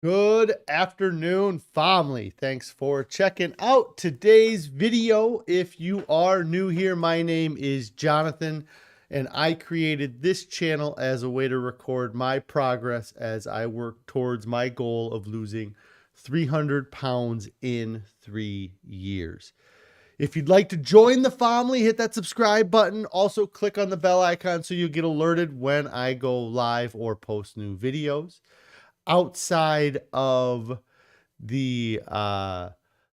Good afternoon, family. Thanks for checking out today's video. If you are new here, my name is Jonathan, and I created this channel as a way to record my progress as I work towards my goal of losing 300 pounds in 3 years. If you'd like to join the family, hit that subscribe button. Also, click on the bell icon so you get alerted when I go live or post new videos. Outside of the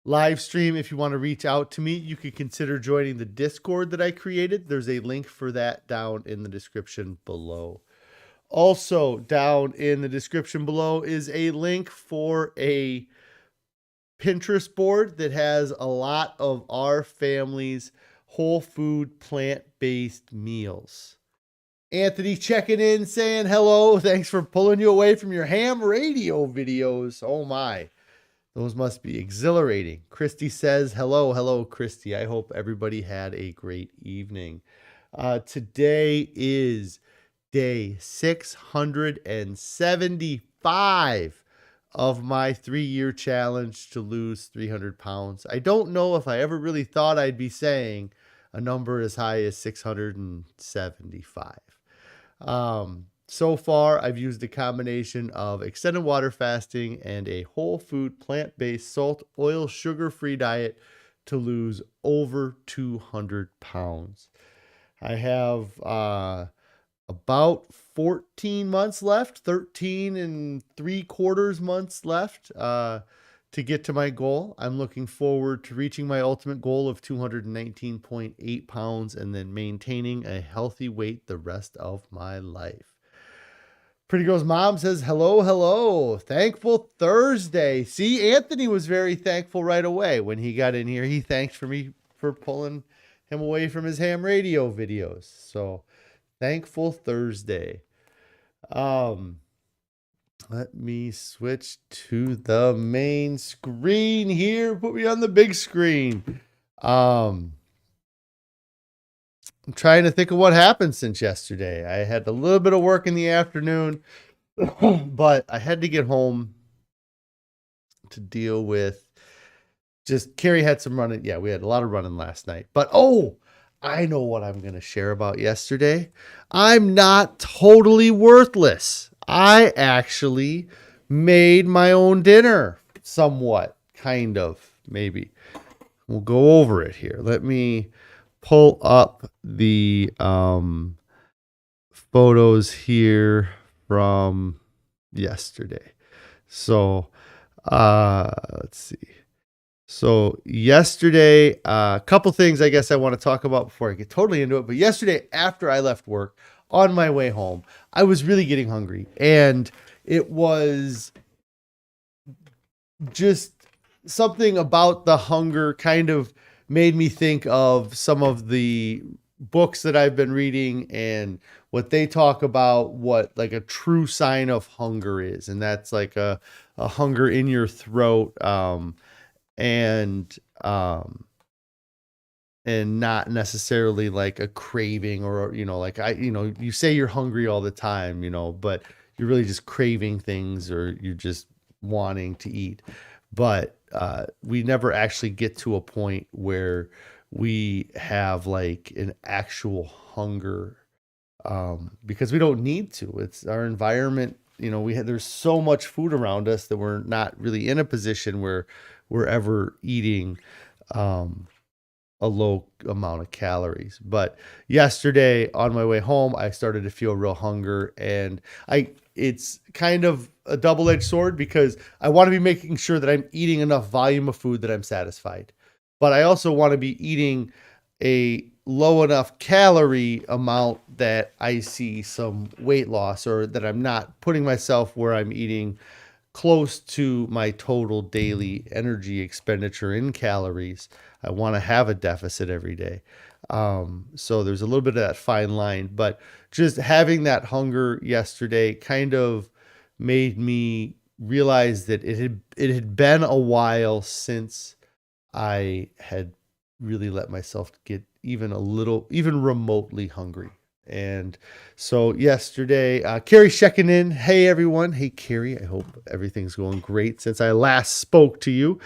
live stream, if you want to reach out to me, you could consider joining the Discord that I created. There's a link for that down in the description below. Also, down in the description below is a link for a Pinterest board that has a lot of our family's whole food, plant-based meals. Anthony checking in, saying hello. Thanks for pulling you away from your ham radio videos. Oh my, those must be exhilarating. Christy says hello. Hello, Christy. I hope everybody had a great evening. Today is day 675 of my 3-year challenge to lose 300 pounds. I don't know if I ever really thought I'd be saying a number as high as 675. So far, I've used a combination of extended water fasting and a whole food, plant-based, salt, oil, sugar-free diet to lose over 200 pounds. I have about 14 months left, 13 and 3/4 months left to get to my goal. I'm looking forward to reaching my ultimate goal of 219.8 pounds and then maintaining a healthy weight the rest of my life. Pretty Girl's mom says, hello, hello. Thankful Thursday. See, Anthony was very thankful right away when he got in here. He thanked me for pulling him away from his ham radio videos. So thankful Thursday. Let me switch to the main screen here. Put me on the big screen. I'm trying to think of what happened since yesterday. I had a little bit of work in the afternoon, but I had to get home to deal with just Carrie had some running. Yeah, we had a lot of running last night. But I know what I'm going to share about yesterday. I'm not totally worthless. I actually made my own dinner, somewhat, kind of, maybe. We'll go over it here. Let me pull up the photos here from yesterday. So, let's see. So yesterday, a couple things I guess I want to talk about before I get totally into it. But yesterday, after I left work, on my way home, I was really getting hungry. And it was just something about the hunger kind of made me think of some of the books that I've been reading and what they talk about, what like a true sign of hunger is. And that's like a hunger in your throat. And not necessarily like a craving or, like you say you're hungry all the time, but you're really just craving things or you're just wanting to eat. But we never actually get to a point where we have like an actual hunger because we don't need to. It's our environment. There's so much food around us that we're not really in a position where we're ever eating a low amount of calories. But yesterday on my way home, I started to feel real hunger, and it's kind of a double-edged sword because I want to be making sure that I'm eating enough volume of food that I'm satisfied. But I also want to be eating a low enough calorie amount that I see some weight loss, or that I'm not putting myself where I'm eating close to my total daily energy expenditure in calories. I want to have a deficit every day. So there's a little bit of that fine line, but just having that hunger yesterday kind of made me realize that it had been a while since I had really let myself get even remotely hungry. And so yesterday, Carrie's checking in. Hey, everyone. Hey, Carrie. I hope everything's going great since I last spoke to you.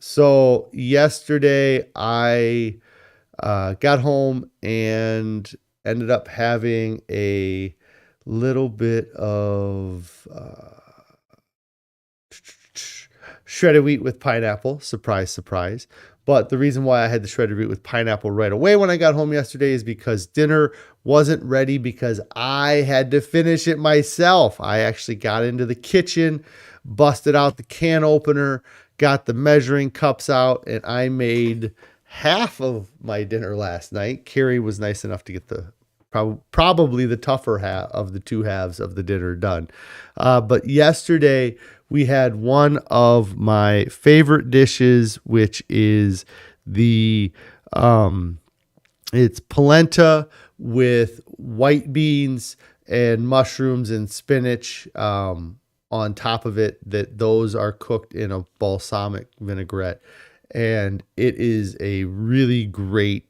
So yesterday I got home and ended up having a little bit of shredded wheat with pineapple. Surprise, surprise. But the reason why I had the shredded wheat with pineapple right away when I got home yesterday is because dinner wasn't ready because I had to finish it myself. I actually got into the kitchen, busted out the can opener, got the measuring cups out, and I made half of my dinner last night. Carrie was nice enough to get the probably the tougher half of the two halves of the dinner done. But yesterday we had one of my favorite dishes, which is the it's polenta with white beans and mushrooms and spinach on top of it. Those are cooked in a balsamic vinaigrette, and it is a really great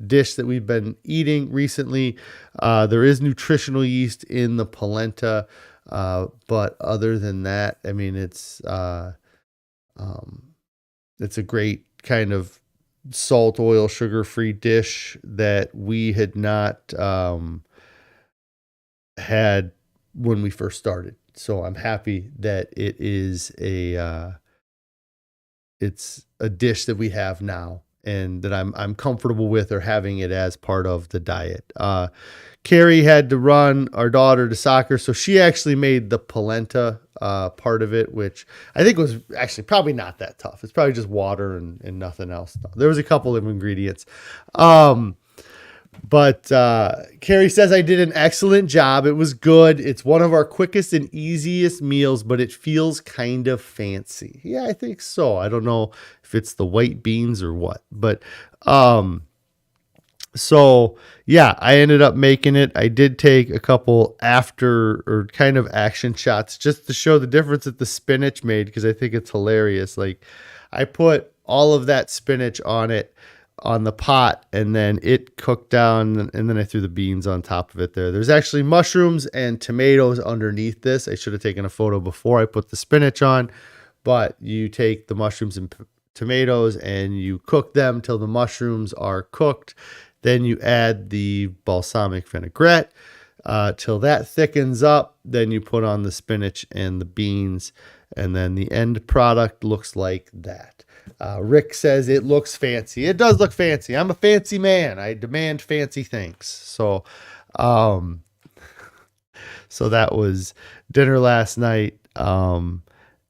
dish that we've been eating recently. There is nutritional yeast in the polenta, but other than that, I mean, it's a great kind of salt, oil, sugar-free dish that we had not had when we first started. So I'm happy that it's a dish that we have now and that I'm comfortable with or having it as part of the diet. Carrie had to run our daughter to soccer, so she actually made the polenta part of it, which I think was actually probably not that tough. It's probably just water and nothing else. There was a couple of ingredients. But Carrie says I did an excellent job. It was good. It's one of our quickest and easiest meals, but it feels kind of fancy. Yeah, I think so. I don't know if it's the white beans or what, but so yeah, I ended up making it. I did take a couple after or kind of action shots just to show the difference that the spinach made because I think it's hilarious. Like I put all of that spinach on it on the pot and then it cooked down and then I threw the beans on top of it there. There's actually mushrooms and tomatoes underneath this. I should have taken a photo before I put the spinach on, but you take the mushrooms and tomatoes and you cook them till the mushrooms are cooked. Then you add the balsamic vinaigrette till that thickens up. Then you put on the spinach and the beans, and then the end product looks like that. Rick says it looks fancy. It does look fancy. I'm a fancy man. I demand fancy things. So that was dinner last night. And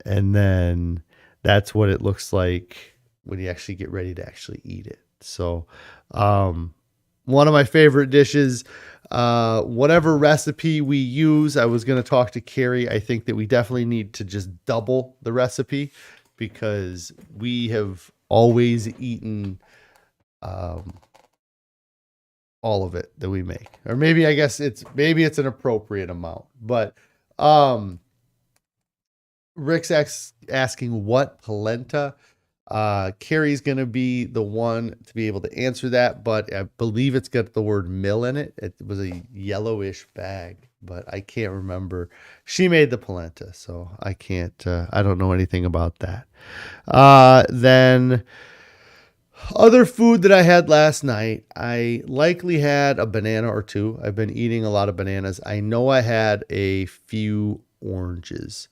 then that's what it looks like when you actually get ready to actually eat it. So, one of my favorite dishes, whatever recipe we use, I was going to talk to Carrie. I think that we definitely need to just double the recipe because we have always eaten all of it that we make. Or maybe I guess it's an appropriate amount. But Rick's asking what polenta. Carrie's going to be the one to be able to answer that, but I believe it's got the word mill in it. It was a yellowish bag, but I can't remember. She made the polenta, so I can't, I don't know anything about that. Then other food that I had last night, I likely had a banana or two. I've been eating a lot of bananas. I know I had a few oranges.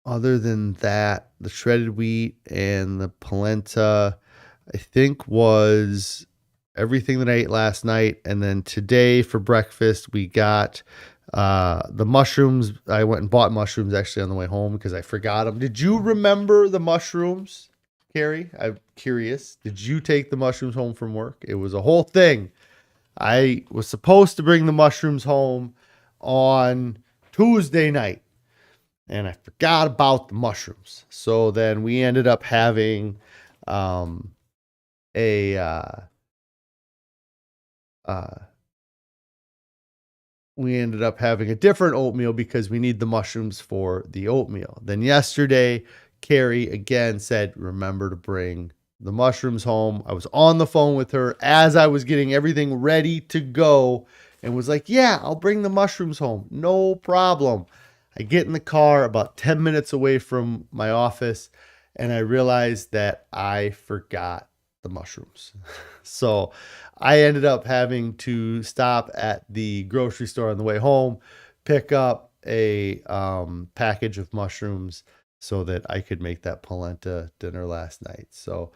Other than that, the shredded wheat and the polenta, I think was everything that I ate last night. And then today for breakfast, we got the mushrooms. I went and bought mushrooms actually on the way home because I forgot them. Did you remember the mushrooms, Carrie? I'm curious. Did you take the mushrooms home from work? It was a whole thing. I was supposed to bring the mushrooms home on Tuesday night, and I forgot about the mushrooms. So then we ended up having we ended up having a different oatmeal because we need the mushrooms for the oatmeal. Then yesterday, Carrie again said, remember to bring the mushrooms home. I was on the phone with her as I was getting everything ready to go and was like, yeah, I'll bring the mushrooms home. No problem. I get in the car about 10 minutes away from my office and I realized that I forgot the mushrooms. So I ended up having to stop at the grocery store on the way home, pick up a package of mushrooms so that I could make that polenta dinner last night. So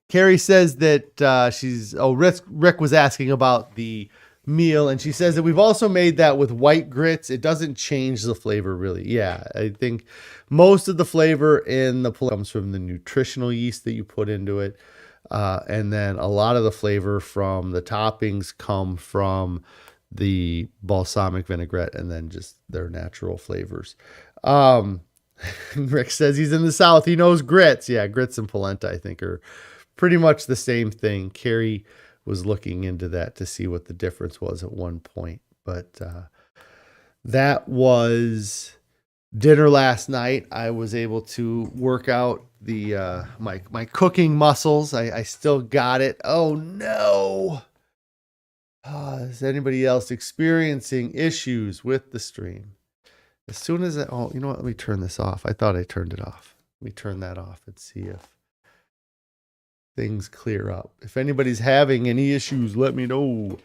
Carrie says that Rick was asking about the meal, and she says that we've also made that with white grits. It doesn't change the flavor really. Yeah, I think most of the flavor in the polenta comes from the nutritional yeast that you put into it. And then a lot of the flavor from the toppings come from the balsamic vinaigrette and then just their natural flavors. Rick says he's in the South. He knows grits. Yeah, grits and polenta, I think, are pretty much the same thing. Carrie was looking into that to see what the difference was at one point. But that was dinner last night. I was able to work out the my cooking muscles. I still got it. Oh no. Is anybody else experiencing issues with the stream? As soon as you know what? Let me turn this off. I thought I turned it off. Let me turn that off and see if things clear up. If anybody's having any issues, let me know.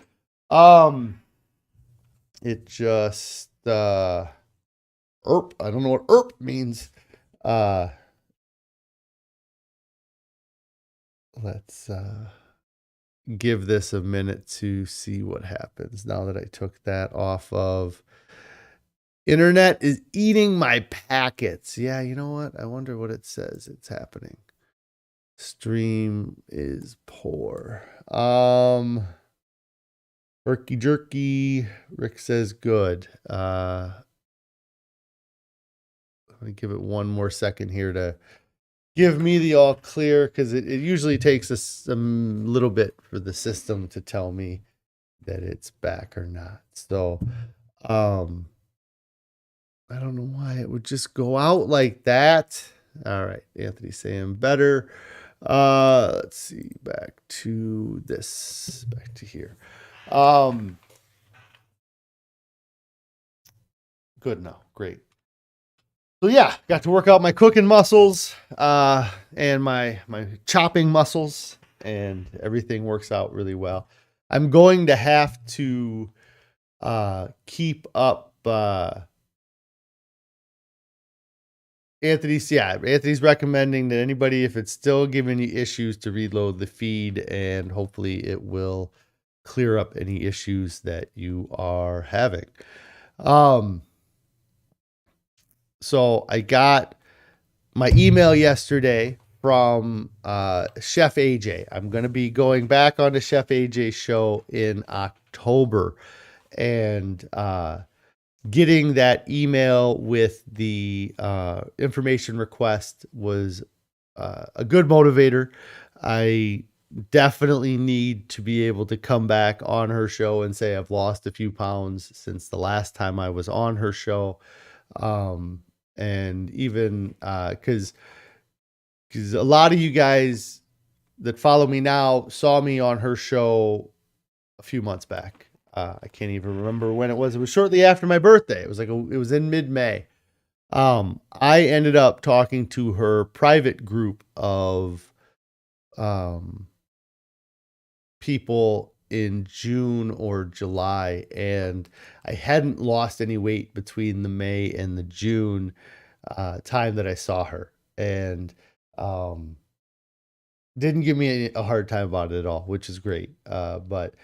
It just I don't know what means. Let's give this a minute to see what happens now that I took that off of. Internet is eating my packets. Yeah, you know what? I wonder what it says. It's happening. Stream is poor. Herky jerky. Rick says good. Let me give it one more second here to give me the all clear, because it usually takes us a little bit for the system to tell me that it's back or not. So I don't know why it would just go out like that. All right, Anthony's saying better. Let's see, back to this, back to here. Good now, great. So yeah, got to work out my cooking muscles and my chopping muscles, and everything works out really well. I'm going to have to keep up Anthony's recommending that anybody, if it's still giving you issues, to reload the feed, and hopefully it will clear up any issues that you are having. So I got my email yesterday from Chef AJ. I'm going to be going back on the Chef AJ show in October, and getting that email with the information request was a good motivator. I definitely need to be able to come back on her show and say I've lost a few pounds since the last time I was on her show. And even because a lot of you guys that follow me now saw me on her show a few months back. I can't even remember when it was. It was shortly after my birthday. It was it was in mid-May. I ended up talking to her private group of people in June or July, and I hadn't lost any weight between the May and the June time that I saw her, and didn't give me a hard time about it at all, which is great. But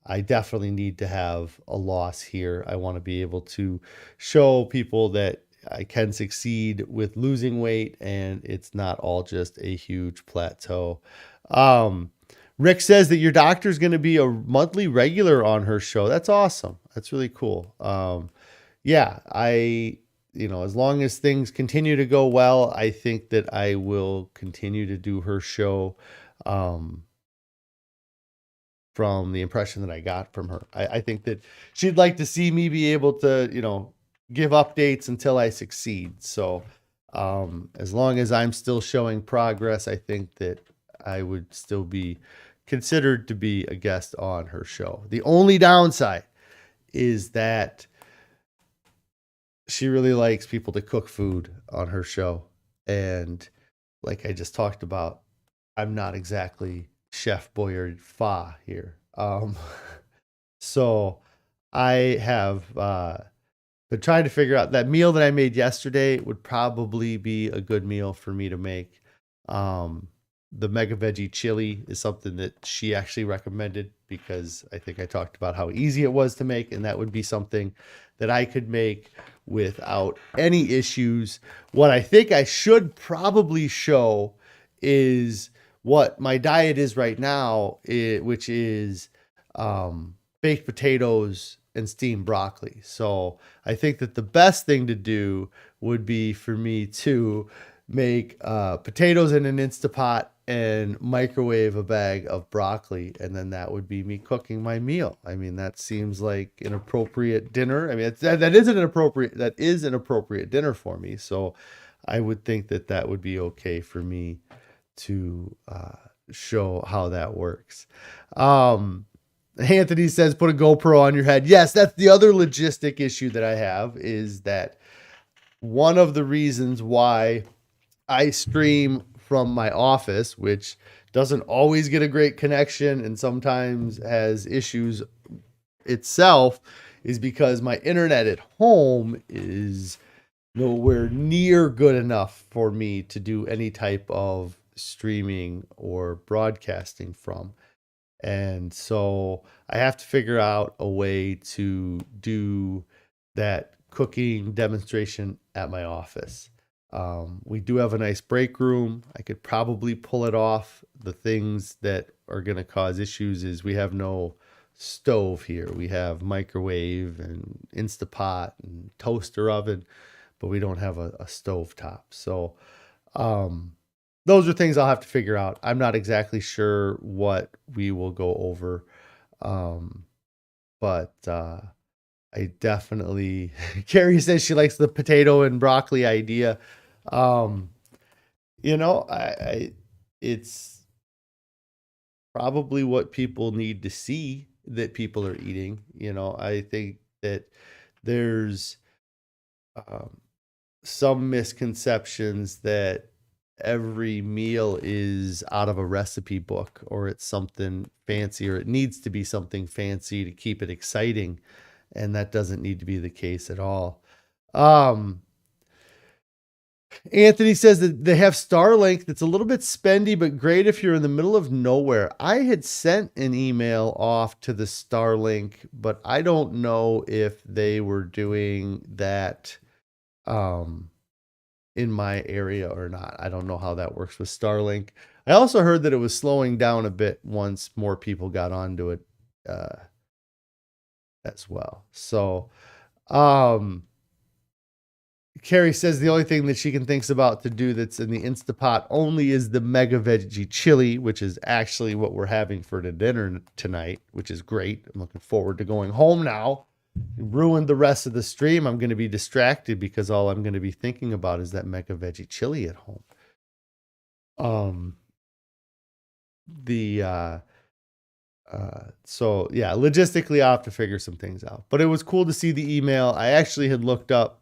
I definitely need to have a loss here. I want to be able to show people that I can succeed with losing weight, and it's not all just a huge plateau. Rick says that your doctor's going to be a monthly regular on her show. That's awesome. That's really cool. Yeah, as long as things continue to go well, I think that I will continue to do her show. from the impression that I got from her. I think that she'd like to see me be able to, give updates until I succeed. So as long as I'm still showing progress, I think that I would still be considered to be a guest on her show. The only downside is that she really likes people to cook food on her show. And like I just talked about, I'm not exactly Chef Boyardee here. So I have been trying to figure out that meal that I made yesterday would probably be a good meal for me to make. The mega veggie chili is something that she actually recommended because I think I talked about how easy it was to make, and that would be something that I could make without any issues. What I think I should probably show is what my diet is right now, which is baked potatoes and steamed broccoli. So I think that the best thing to do would be for me to make potatoes in an Instapot and microwave a bag of broccoli, and then that would be me cooking my meal. I mean, that seems like an appropriate dinner. I mean, that is an appropriate dinner for me. So I would think that that would be okay for me to show how that works. Anthony says, put a GoPro on your head. Yes, that's the other logistic issue that I have, is that one of the reasons why I stream from my office, which doesn't always get a great connection and sometimes has issues itself, is because my internet at home is nowhere near good enough for me to do any type of streaming or broadcasting from. And so I have to figure out a way to do that cooking demonstration at my office. We do have a nice break room. I could probably pull it off. The things that are going to cause issues is we have no stove here. We have microwave and Instapot and toaster oven, but we don't have a stove top. So those are things I'll have to figure out. I'm not exactly sure what we will go over. But I definitely, Carrie says she likes the potato and broccoli idea. It's probably what people need to see that people are eating. I think that there's some misconceptions that every meal is out of a recipe book, or it's something fancy, or it needs to be something fancy to keep it exciting. And that doesn't need to be the case at all. Anthony says that they have Starlink that's a little bit spendy, but great if you're in the middle of nowhere. I had sent an email off to the Starlink, but I don't know if they were doing that in my area or not. I don't know how that works with Starlink. I also heard that it was slowing down a bit once more people got onto it as well. So, Carrie says the only thing that she can think about to do that's in the Instapot only is the mega veggie chili, which is actually what we're having for the dinner tonight, which is great. I'm looking forward to going home now. Ruined the rest of the stream. I'm going to be distracted because all I'm going to be thinking about is that mega veggie chili at home. So yeah, logistically I'll have to figure some things out, but it was cool to see the email. I actually had looked up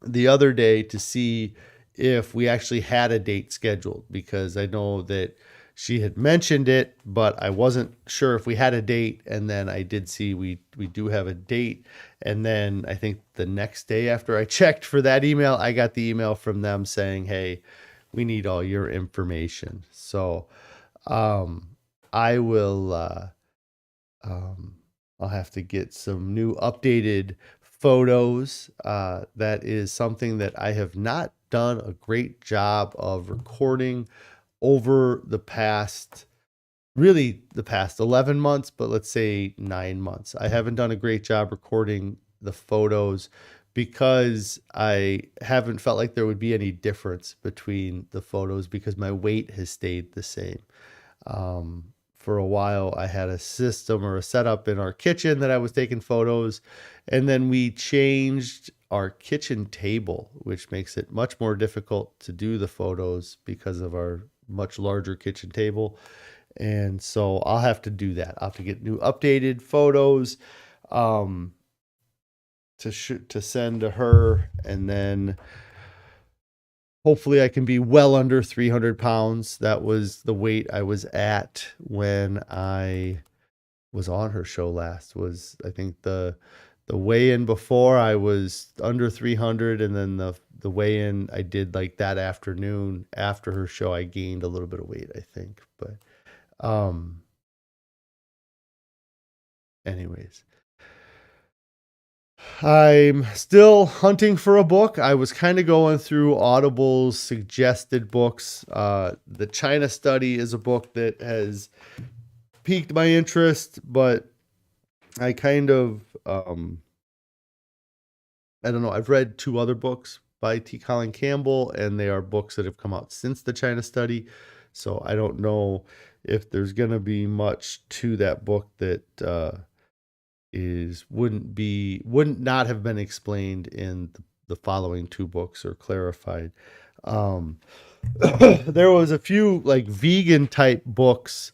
the other day to see if we actually had a date scheduled, because I know that she had mentioned it, but I wasn't sure if we had a date. And then I did see we do have a date. And then I think the next day after I checked for that email, I got the email from them saying, hey, we need all your information. So I will I'll have to get some new updated photos. That is something that I have not done a great job of recording over the past 11 months, but let's say 9 months. I haven't done a great job recording the photos because I haven't felt like there would be any difference between the photos, because my weight has stayed the same for a while, I had a system or a setup in our kitchen that I was taking photos. And then we changed our kitchen table, which makes it much more difficult to do the photos because of our much larger kitchen table. And so I'll have to do that. I'll have to get new updated photos um, to send to her, and then hopefully I can be well under 300 pounds. That was the weight I was at when I was on her show last. Was I think the weigh-in before I was under 300, and then the weigh-in I did like that afternoon after her show, I gained a little bit of weight, I think. But um anyways, I'm still hunting for a book. I was kind of going through Audible's suggested books. The China Study is a book that has piqued my interest, but I kind of, I don't know. I've read two other books by Colin Campbell, and they are books that have come out since the China Study. So I don't know if there's going to be much to that book that wouldn't not have been explained in the following two books or clarified. Um, there was a few like vegan type books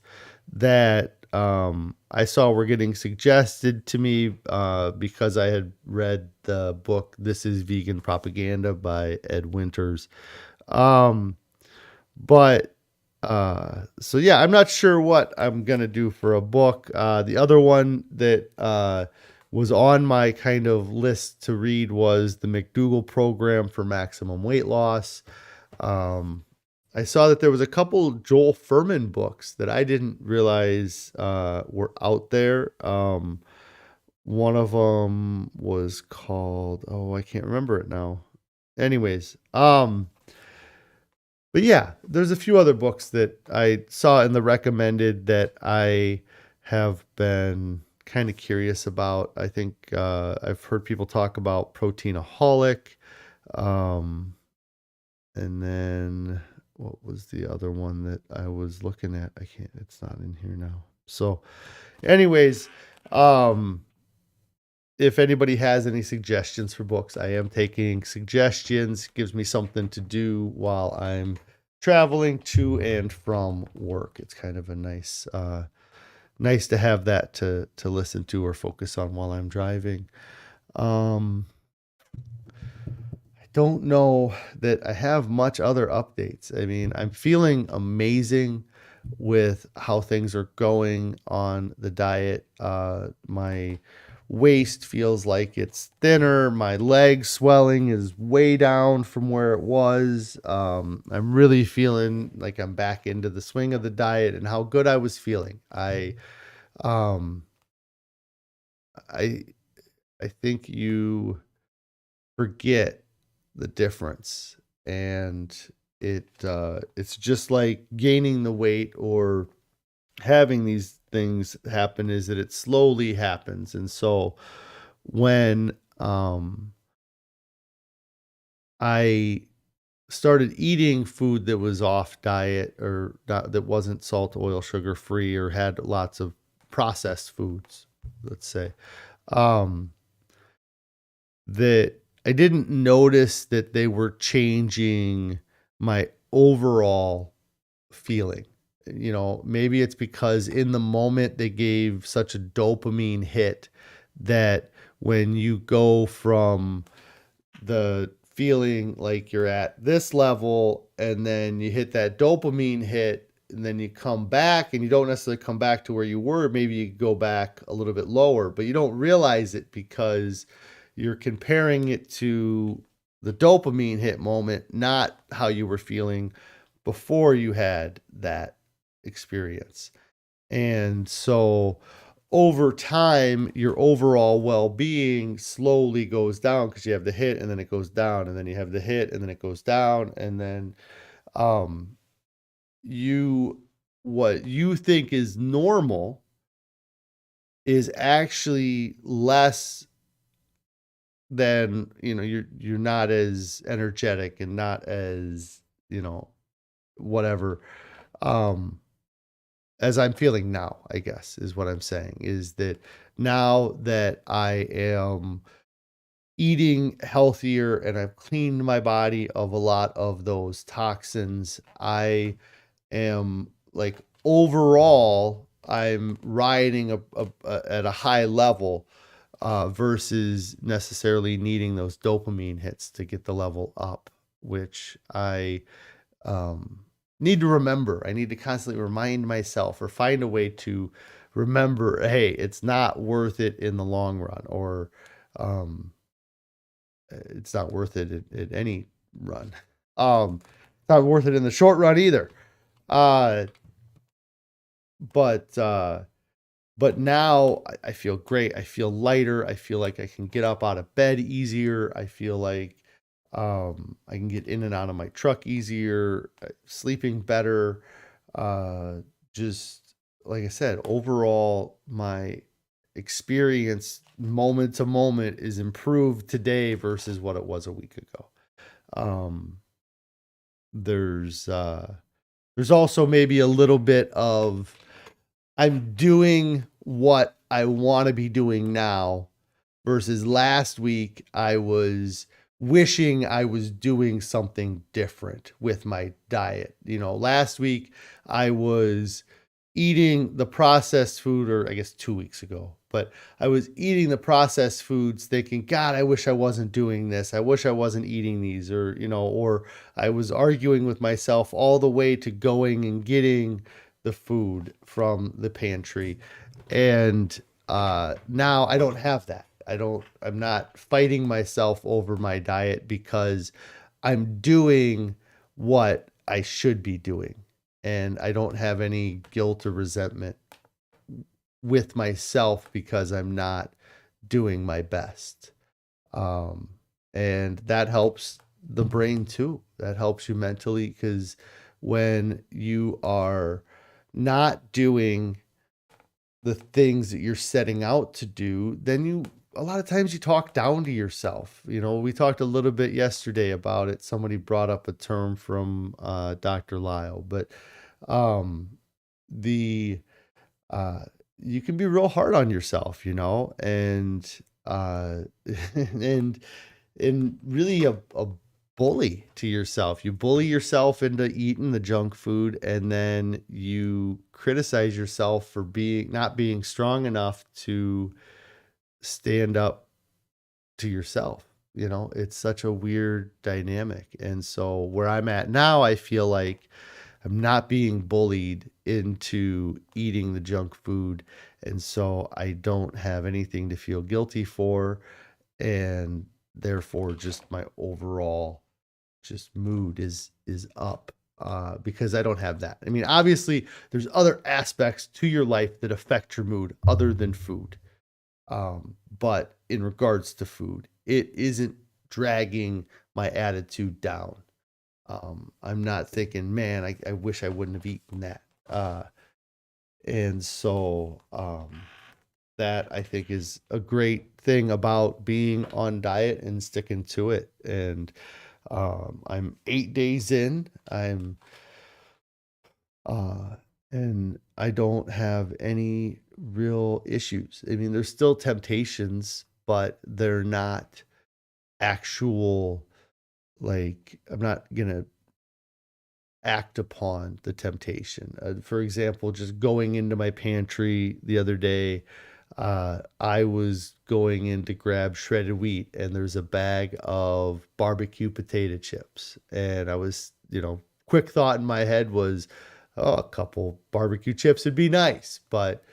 that I saw were getting suggested to me because I had read the book "This Is Vegan Propaganda" by Ed Winters. Um, but so yeah, I'm not sure what I'm gonna do for a book. The other one that was on my kind of list to read was the McDougall program for maximum weight loss. I saw that there was a couple Joel Fuhrman books that I didn't realize were out there. One of them was called, oh, I can't remember it now. Anyways, but yeah, there's a few other books that I saw in the recommended that I have been kind of curious about. I think I've heard people talk about Proteinaholic. Um, and then what was the other one that I was looking at? I can't, it's not in here now. So, anyways, if anybody has any suggestions for books, I am taking suggestions. Gives me something to do while I'm traveling to and from work. It's kind of a nice to have that to listen to or focus on while I'm driving. I don't know that I have much other updates. I mean, I'm feeling amazing with how things are going on the diet. My waist feels like it's thinner. My leg swelling is way down from where it was. I'm really feeling like I'm back into the swing of the diet and how good I was feeling. Um, I, I think you forget the difference, and it's just like gaining the weight or having these things happen, is that it slowly happens. And so when I started eating food that was off diet or not, that wasn't salt, oil, sugar free, or had lots of processed foods, let's say, um that I didn't notice that they were changing my overall feeling. You know, maybe it's because in the moment they gave such a dopamine hit that when you go from the feeling like you're at this level and then you hit that dopamine hit and then you come back and you don't necessarily come back to where you were, maybe you go back a little bit lower, but you don't realize it because you're comparing it to the dopamine hit moment, not how you were feeling before you had that experience. And so over time, your overall well-being slowly goes down because you have the hit and then it goes down, and then you have the hit and then it goes down, and then um you what you think is normal is actually less than, you're not as energetic and not as, whatever. Um as I'm feeling now, I guess is what I'm saying, is that now that I am eating healthier and I've cleaned my body of a lot of those toxins, I am like overall, I'm riding at a high level versus necessarily needing those dopamine hits to get the level up, which I um, need to remember. I need to constantly remind myself or find a way to remember, hey, it's not worth it in the long run, or um, it's not worth it at any run. It's not worth it in the short run either. Uh, but but now I feel great. I feel lighter. I feel like I can get up out of bed easier. I feel like I can get in and out of my truck easier, sleeping better. Uh, just like I said, overall, my experience moment to moment is improved today versus what it was a week ago. Um, there's there's also maybe a little bit of I'm doing what I want to be doing now versus last week I was wishing I was doing something different with my diet. You know, last week I was eating the processed food, or I guess 2 weeks ago, but I was eating the processed foods thinking, God, I wish I wasn't doing this. I wish I wasn't eating these, or, you know, or I was arguing with myself all the way to going and getting the food from the pantry. And now I don't have that. I'm not fighting myself over my diet because I'm doing what I should be doing. And I don't have any guilt or resentment with myself because I'm not doing my best. Um, and that helps the brain too. That helps you mentally, because when you are not doing the things that you're setting out to do, then a lot of times you talk down to yourself. You know, we talked a little bit yesterday about it. Somebody brought up a term from Dr. Lisle, but um, the uh, you can be real hard on yourself, you know, and and really a bully to yourself. You bully yourself into eating the junk food, and then you criticize yourself for not being strong enough to stand up to yourself. You know, it's such a weird dynamic. And so where I'm at now, I feel like I'm not being bullied into eating the junk food. And so I don't have anything to feel guilty for. And therefore just my overall just mood is up because I don't have that. I mean, obviously there's other aspects to your life that affect your mood other than food. But in regards to food, it isn't dragging my attitude down. I'm not thinking, man, I wish I wouldn't have eaten that. And so that I think is a great thing about being on diet and sticking to it. And I'm 8 days in. Uh, and I don't have any real issues. I mean, there's still temptations, but they're not actual, like, I'm not gonna act upon the temptation. For example, just going into my pantry the other day, I was going in to grab shredded wheat, and there's a bag of barbecue potato chips. And I was, you know, quick thought in my head was, oh, a couple barbecue chips would be nice. But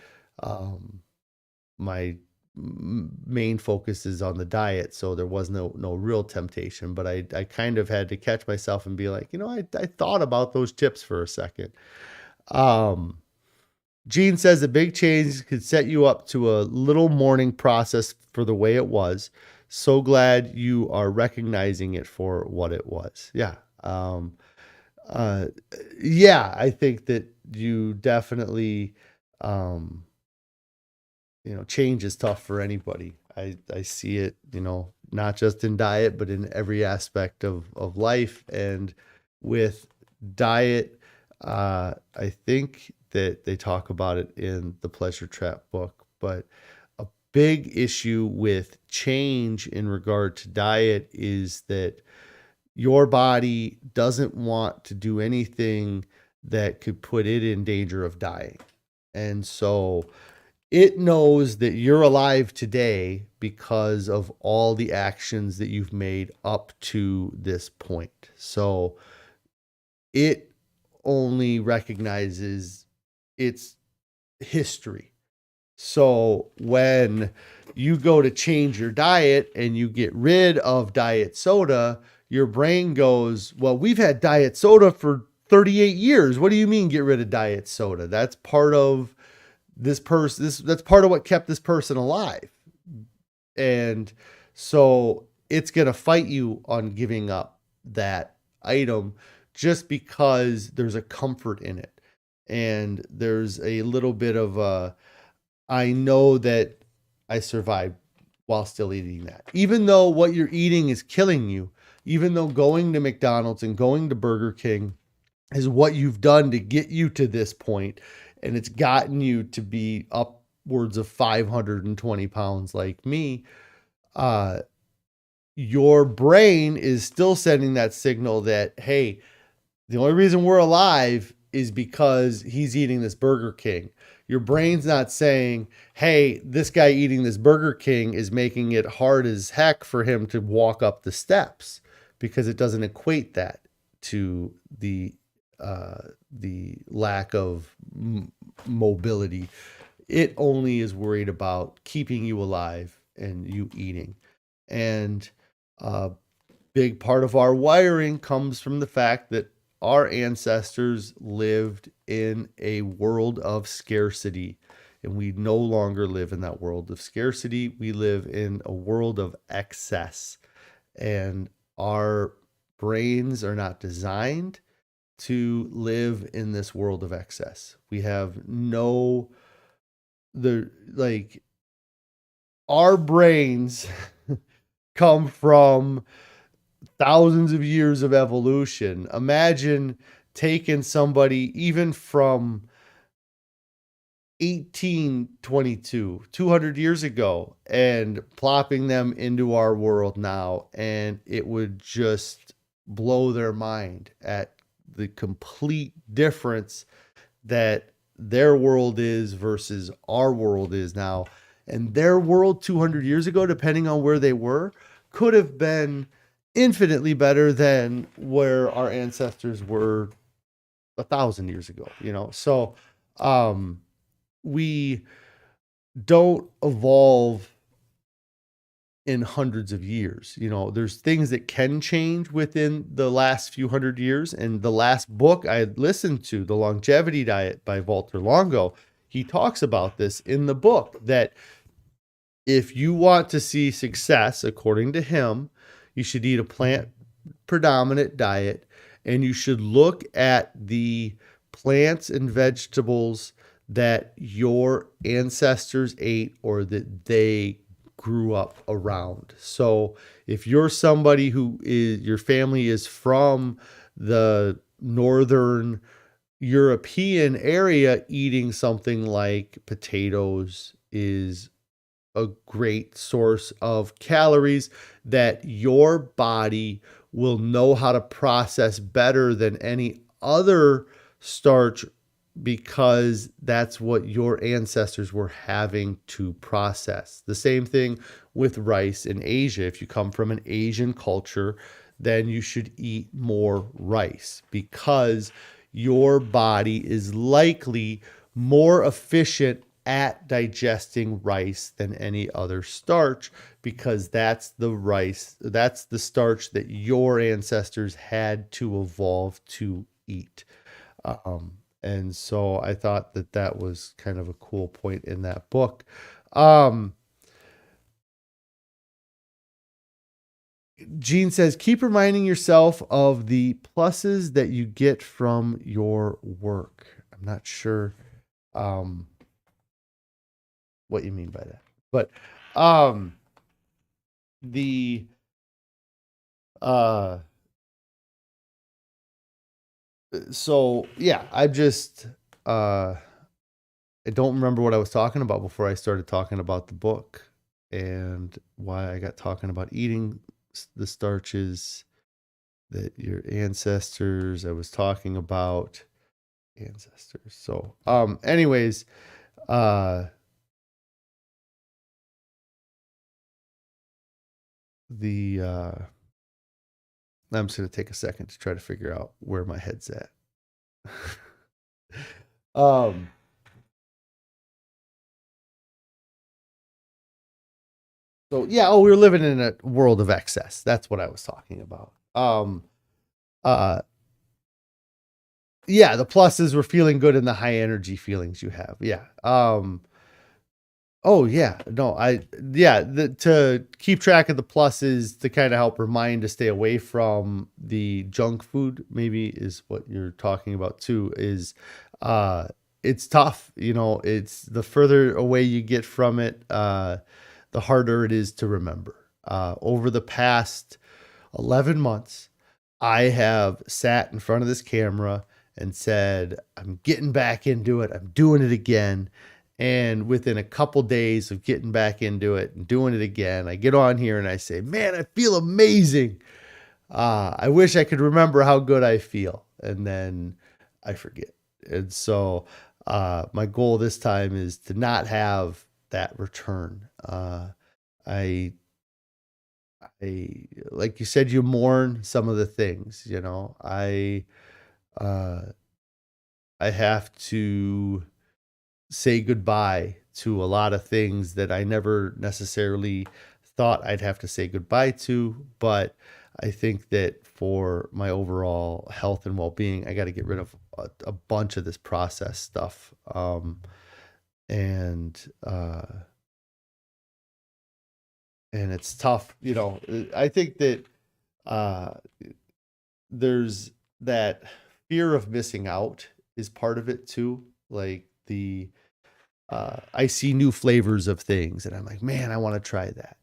my main focus is on the diet, so there was no real temptation. But I kind of had to catch myself and be like, you know, I thought about those chips for a second. Gene says the big change could set you up to a little mourning process for the way it was. So glad you are recognizing it for what it was. Yeah. Uh, yeah, I think that you definitely, um, you know, change is tough for anybody. I see it, you know, not just in diet, but in every aspect of life. And with diet, I think that they talk about it in the Pleasure Trap book, but a big issue with change in regard to diet is that your body doesn't want to do anything that could put it in danger of dying. And so it knows that you're alive today because of all the actions that you've made up to this point. So it only recognizes its history. So when you go to change your diet and you get rid of diet soda, your brain goes, well, we've had diet soda for 38 years. What do you mean get rid of diet soda? That's part of this person. That's part of what kept this person alive. And so it's going to fight you on giving up that item just because there's a comfort in it. And there's a little bit of a, I know that I survived while still eating that. Even though what you're eating is killing you, even though going to McDonald's and going to Burger King is what you've done to get you to this point, and it's gotten you to be upwards of 520 pounds like me, uh, your brain is still sending that signal that, hey, the only reason we're alive is because he's eating this Burger King. Your brain's not saying, hey, this guy eating this Burger King is making it hard as heck for him to walk up the steps, because it doesn't equate that to the lack of mobility. It only is worried about keeping you alive and you eating. And a big part of our wiring comes from the fact that our ancestors lived in a world of scarcity, and we no longer live in that world of scarcity. We live in a world of excess, and our brains are not designed to live in this world of excess. We have no, our brains come from thousands of years of evolution. Imagine taking somebody even from 1822, 200 years ago, and plopping them into our world now, and it would just blow their mind at the complete difference that their world is versus our world is now. And their world 200 years ago, depending on where they were, could have been infinitely better than where our ancestors were 1,000 years ago, So we don't evolve in hundreds of years. There's things that can change within the last few hundred years. And the last book I listened to, The Longevity Diet by Walter Longo, he talks about this in the book, that if you want to see success, according to him, you should eat a plant predominant diet, and you should look at the plants and vegetables that your ancestors ate or that they grew up around. So if you're somebody who is, your family is from the northern European area, eating something like potatoes is a great source of calories that your body will know how to process better than any other starch, because that's what your ancestors were having to process. The same thing with rice in Asia. If you come from an Asian culture, then you should eat more rice, because your body is likely more efficient at digesting rice than any other starch, because that's the starch that your ancestors had to evolve to eat. And so I thought that that was kind of a cool point in that book. Gene says, keep reminding yourself of the pluses that you get from your work. I'm not sure what you mean by that, but the So yeah, I don't remember what I was talking about before I started talking about the book and why I got talking about eating the starches that your ancestors, I was talking about ancestors. So, anyways, uh, I'm just going to take a second to try to figure out where my head's at. um, so yeah, we were living in a world of excess. That's what I was talking about. Uh, yeah, the pluses were feeling good and the high energy feelings you have. Yeah. Oh yeah, no, to keep track of the pluses to kind of help remind to stay away from the junk food, maybe is what you're talking about too, is uh it's tough, it's the further away you get from it, the harder it is to remember. Over the past 11 months, I have sat in front of this camera and said, I'm getting back into it. I'm doing it again. And within a couple days of getting back into it and doing it again, I get on here and I say, man, I feel amazing. I wish I could remember how good I feel. And then I forget. And so my goal this time is to not have that return. I like you said, you mourn some of the things, uh, I have to say goodbye to a lot of things that I never necessarily thought I'd have to say goodbye to. But I think that for my overall health and well-being, I got to get rid of a bunch of this processed stuff. And, and it's tough, I think that, uh, there's that fear of missing out is part of it too. Like I see new flavors of things and I'm like, man, I want to try that,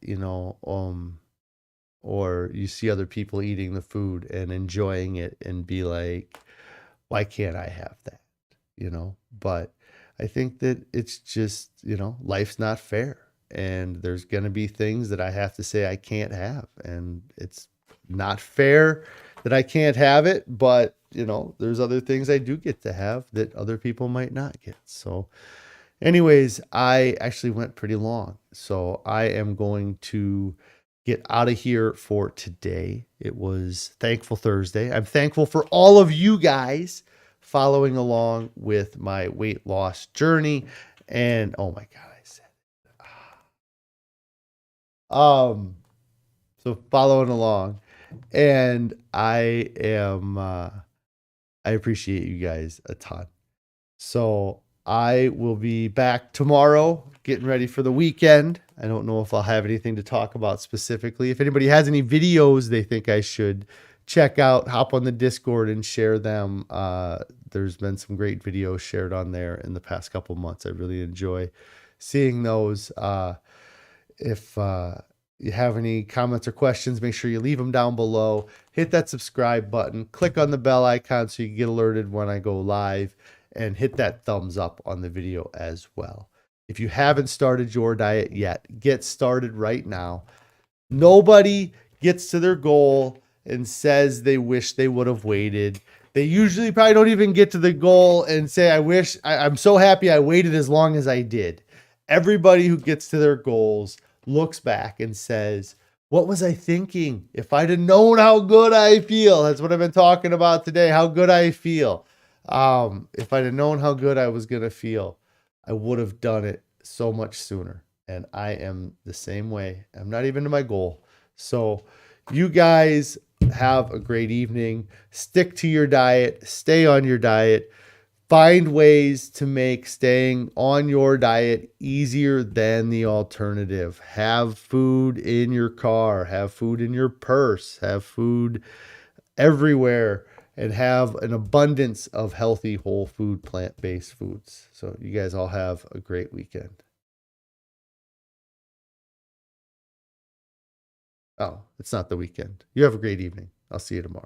or you see other people eating the food and enjoying it and be like, why can't I have that? But I think that it's just, life's not fair and there's going to be things that I have to say I can't have. And it's not fair that I can't have it, but there's other things I do get to have that other people might not get. So anyways, I actually went pretty long. So I am going to get out of here for today. It was Thankful Thursday. I'm thankful for all of you guys following along with my weight loss journey. And oh my God, I said it. So following along. And I appreciate you guys a ton. So I will be back tomorrow, getting ready for the weekend. I don't know if I'll have anything to talk about specifically. If anybody has any videos they think I should check out, hop on the Discord and share them. There's been some great videos shared on there in the past couple months. I really enjoy seeing those. If you have any comments or questions, make sure you leave them down below. Hit that subscribe button. Click on the bell icon so you can get alerted when I go live. And hit that thumbs up on the video as well. If you haven't started your diet yet, get started right now. Nobody gets to their goal and says they wish they would have waited. They usually probably don't even get to the goal and say, I'm so happy I waited as long as I did. Everybody who gets to their goals looks back and says, what was I thinking? If I'd have known how good I feel, that's what I've been talking about today, how good I feel. If I'd have known how good I was going to feel, I would have done it so much sooner. And I am the same way. I'm not even to my goal. So you guys have a great evening. Stick to your diet. Stay on your diet. Find ways to make staying on your diet easier than the alternative. Have food in your car. Have food in your purse. Have food everywhere. And have an abundance of healthy, whole food, plant-based foods. So you guys all have a great weekend. Oh, it's not the weekend. You have a great evening. I'll see you tomorrow.